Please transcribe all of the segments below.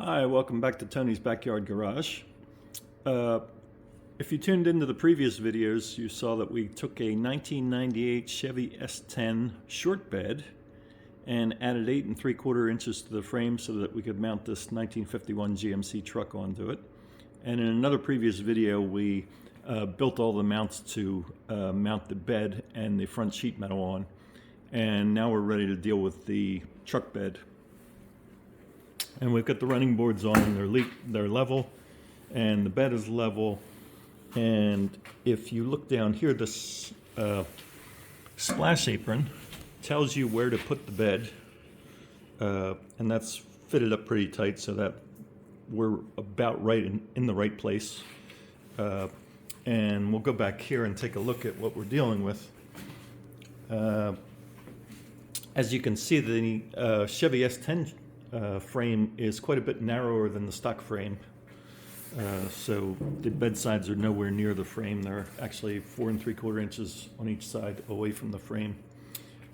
Hi, welcome back to Tony's Backyard Garage. If you tuned into the previous videos, you saw that we took a 1998 Chevy S10 short bed and added 8 3/4 inches to the frame so that we could mount this 1951 GMC truck onto it. And in another previous video, we built all the mounts to mount the bed and the front sheet metal on. And now we're ready to deal with the truck bed. And we've got the running boards on and they're level, and the bed is level. And if you look down here, this splash apron tells you where to put the bed, and that's fitted up pretty tight so that we're about right in the right place. And we'll go back here and take a look at what we're dealing with. As you can see, the Chevy S10 frame is quite a bit narrower than the stock frame. So the bed sides are nowhere near the frame. They're actually 4 3/4 inches on each side away from the frame.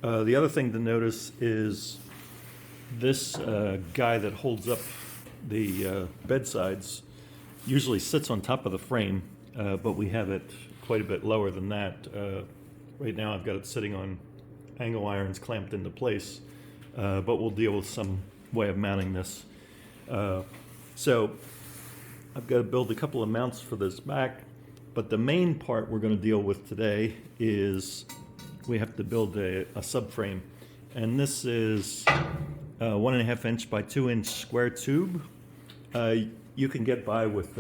The other thing to notice is this guy that holds up the bed sides usually sits on top of the frame, but we have it quite a bit lower than that. Right now I've got it sitting on angle irons clamped into place, but we'll deal with some way of mounting this. So I've got to build a couple of mounts for this back, but the main part we're going to deal with today is we have to build a subframe, and this is 1.5 inch by 2 inch square tube. You can get by with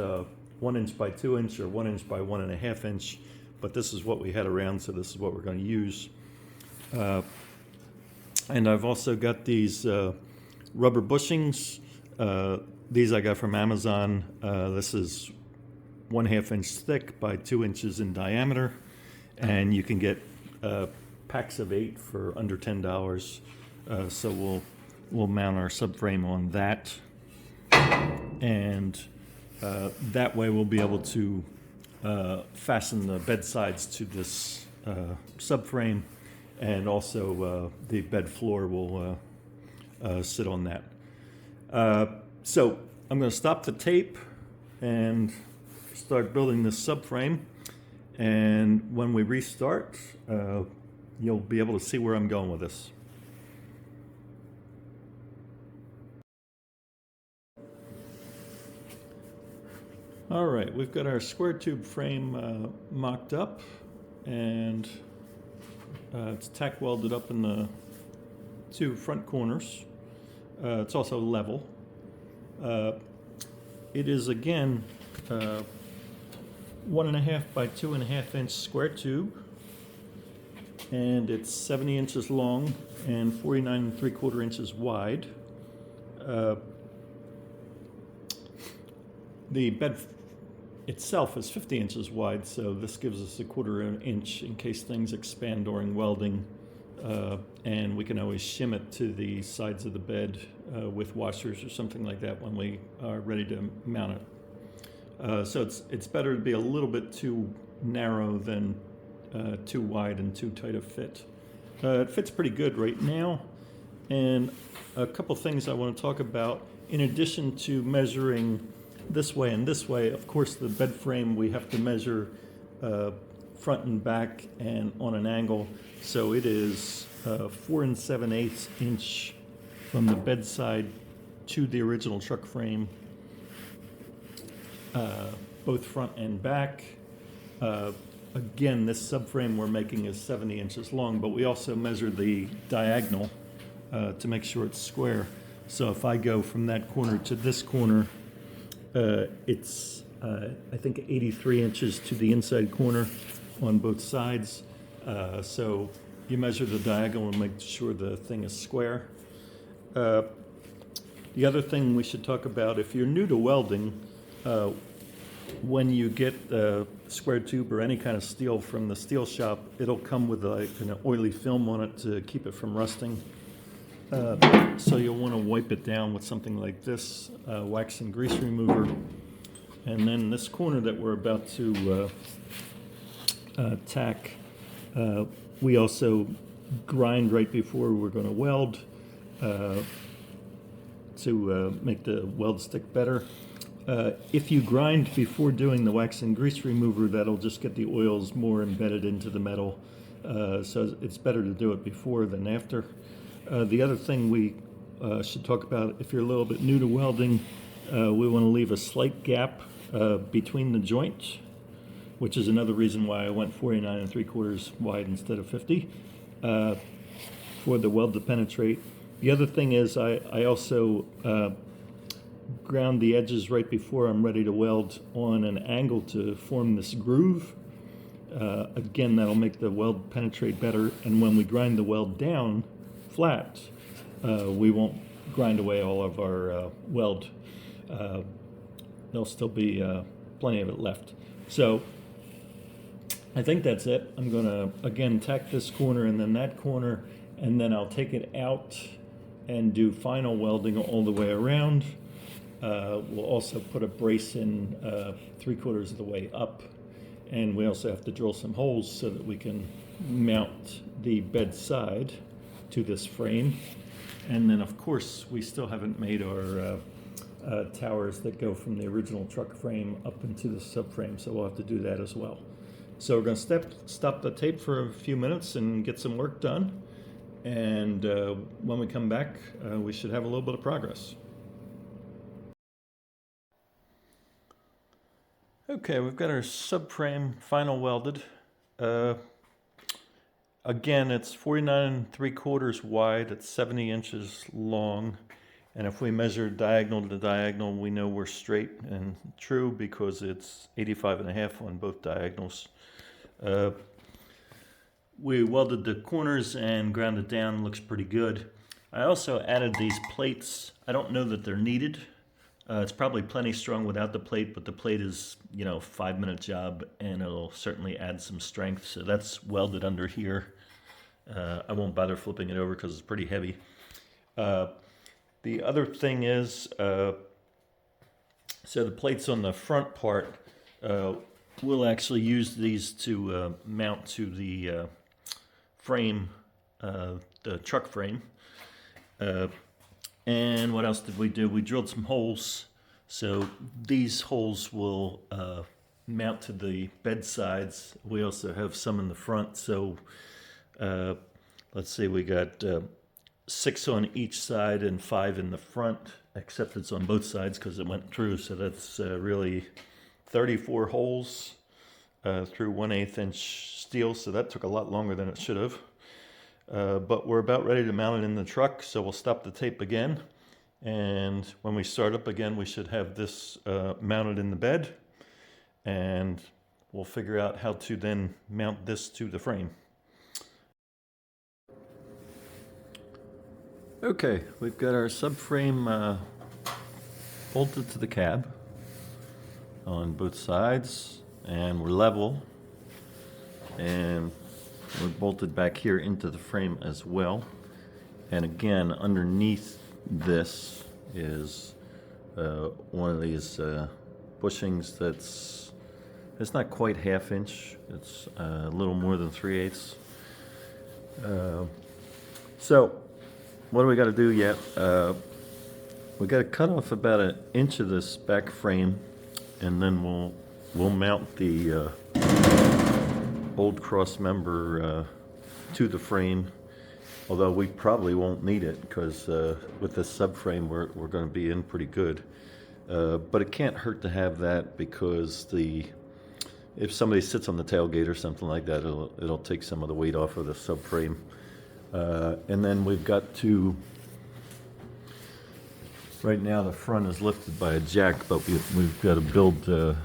1 inch by 2 inch or 1 inch by 1.5 inch, but this is what we had around, so this is what we're going to use. And I've also got these rubber bushings. These I got from Amazon. This is 1/2 inch thick by 2 inches in diameter, and you can get packs of 8 for under $10. So we'll mount our subframe on that, and that way we'll be able to fasten the bed sides to this subframe, and also the bed floor will sit on that. So I'm going to stop the tape and start building this subframe, and when we restart, you'll be able to see where I'm going with this. All right, we've got our square tube frame mocked up, and it's tack welded up in the 2 front corners. It's also level. It is again 1.5 by 2.5 inch square tube, and it's 70 inches long and 49 3/4 inches wide. The bed itself is 50 inches wide, so this gives us 1/4 inch in case things expand during welding, and we can always shim it to the sides of the bed with washers or something like that when we are ready to mount it. So it's better to be a little bit too narrow than too wide and too tight a fit. It fits pretty good right now, and a couple things I want to talk about. In addition to measuring this way and this way, of course the bed frame we have to measure front and back and on an angle, so it is 4 7/8 inch from the bed side to the original truck frame, both front and back. Again, this subframe we're making is 70 inches long, but we also measure the diagonal to make sure it's square. So if I go from that corner to this corner, it's I think 83 inches to the inside corner on both sides. So you measure the diagonal and make sure the thing is square. The other thing we should talk about, if you're new to welding, when you get a square tube or any kind of steel from the steel shop, it'll come with an oily film on it to keep it from rusting. So you'll want to wipe it down with something like this, wax and grease remover. And then this corner that we're about to tack, we also grind right before we're going to weld to make the weld stick better. If you grind before doing the wax and grease remover, that'll just get the oils more embedded into the metal. So it's better to do it before than after. The other thing we should talk about, if you're a little bit new to welding, we want to leave a slight gap between the joints, which is another reason why I went 49 3/4 wide instead of 50 for the weld to penetrate. The other thing is I also ground the edges right before I'm ready to weld on an angle to form this groove. Again, that'll make the weld penetrate better, and when we grind the weld down flat, we won't grind away all of our weld. There'll still be plenty of it left. So I think that's it. I'm going to again tack this corner and then that corner, and then I'll take it out and do final welding all the way around. We'll also put a brace in 3/4 of the way up, and we also have to drill some holes so that we can mount the bed side to this frame. And then of course we still haven't made our towers that go from the original truck frame up into the subframe, so we'll have to do that as well. So we're going to stop the tape for a few minutes and get some work done, and when we come back we should have a little bit of progress. Okay, we've got our subframe final welded. Again, it's 49 3/4 wide, it's 70 inches long, and if we measure diagonal to diagonal, we know we're straight and true because it's 85.5 on both diagonals. We welded the corners and ground it down, looks pretty good. I also added these plates. I don't know that they're needed. It's probably plenty strong without the plate, but the plate is, 5-minute job, and it'll certainly add some strength. So that's welded under here. I won't bother flipping it over because it's pretty heavy. The other thing is, so the plates on the front part, we'll actually use these to mount to the frame, the truck frame. And what else did we do? We drilled some holes. So these holes will mount to the bed sides. We also have some in the front. So let's see, we got 6 on each side and 5 in the front, except it's on both sides because it went through. So that's really 34 holes through 1/8 inch steel. So that took a lot longer than it should have. But we're about ready to mount it in the truck, so we'll stop the tape again. And when we start up again, we should have this mounted in the bed, and we'll figure out how to then mount this to the frame. Okay, we've got our subframe bolted to the cab on both sides, and we're level, and we're bolted back here into the frame as well. And again, underneath this is one of these bushings that's, it's not quite 1/2 inch, it's a little more than 3/8. So what do we got to do yet? We got to cut off about 1 inch of this back frame, and then we'll mount the old cross member to the frame, although we probably won't need it because with this subframe we're going to be in pretty good. But it can't hurt to have that because if somebody sits on the tailgate or something like that, it'll take some of the weight off of the subframe. And then we've got to, right now the front is lifted by a jack, but we've got to build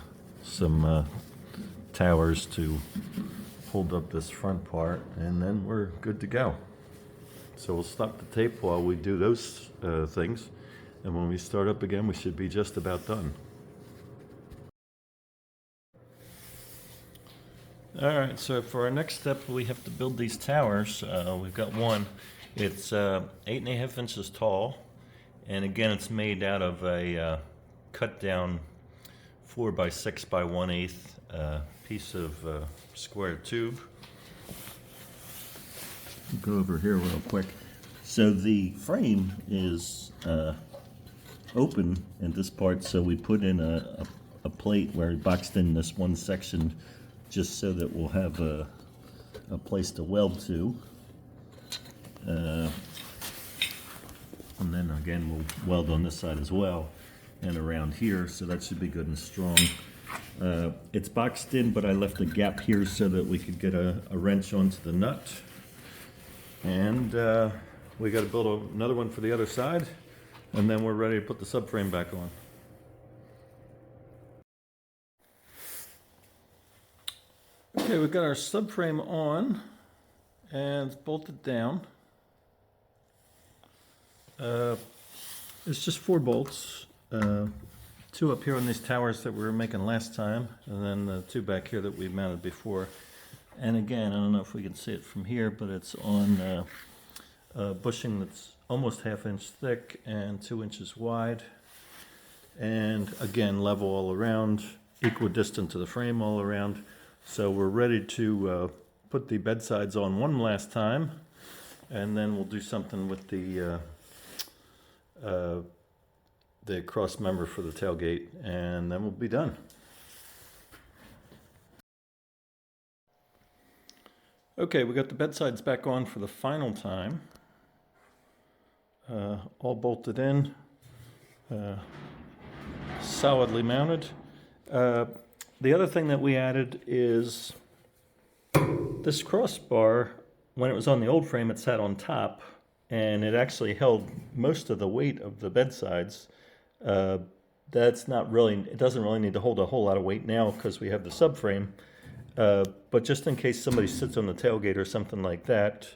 some towers to hold up this front part, and then we're good to go. So we'll stop the tape while we do those things, and when we start up again, we should be just about done. All right, so for our next step, we have to build these towers. We've got one. It's 8.5 inches tall, and again, it's made out of a cut down 4x6 by 1/8 piece of square tube. Go over here real quick. So the frame is open in this part, so we put in a plate where we boxed in this one section just so that we'll have a place to weld to. And then again we'll weld on this side as well and around here, so that should be good and strong. It's boxed in, but I left a gap here so that we could get a wrench onto the nut. And we got to build another one for the other side, and then we're ready to put the subframe back on. Okay, we've got our subframe on and it's bolted down. It's just 4 bolts, 2 up here on these towers that we were making last time, and then the 2 back here that we mounted before. And again, I don't know if we can see it from here, but it's on bushing that's almost 1/2 inch thick and 2 inches wide. And again, level all around, equidistant to the frame all around. So we're ready to put the bed sides on one last time, and then we'll do something with the cross member for the tailgate, and then we'll be done. Okay, we got the bed sides back on for the final time. All bolted in, solidly mounted. The other thing that we added is this crossbar. When it was on the old frame, it sat on top, and it actually held most of the weight of the bed sides. That's not really, it doesn't really need to hold a whole lot of weight now because we have the subframe. But just in case somebody sits on the tailgate or something like that,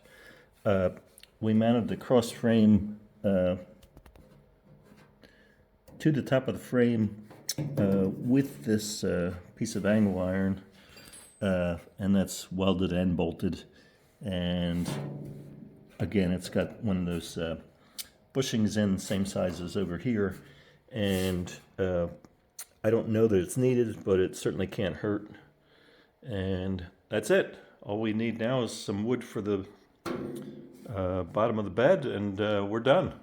we mounted the cross frame to the top of the frame with this piece of angle iron, and that's welded and bolted. And again, it's got one of those bushings in, same size as over here. And I don't know that it's needed, but it certainly can't hurt. And that's it. All we need now is some wood for the bottom of the bed, and we're done.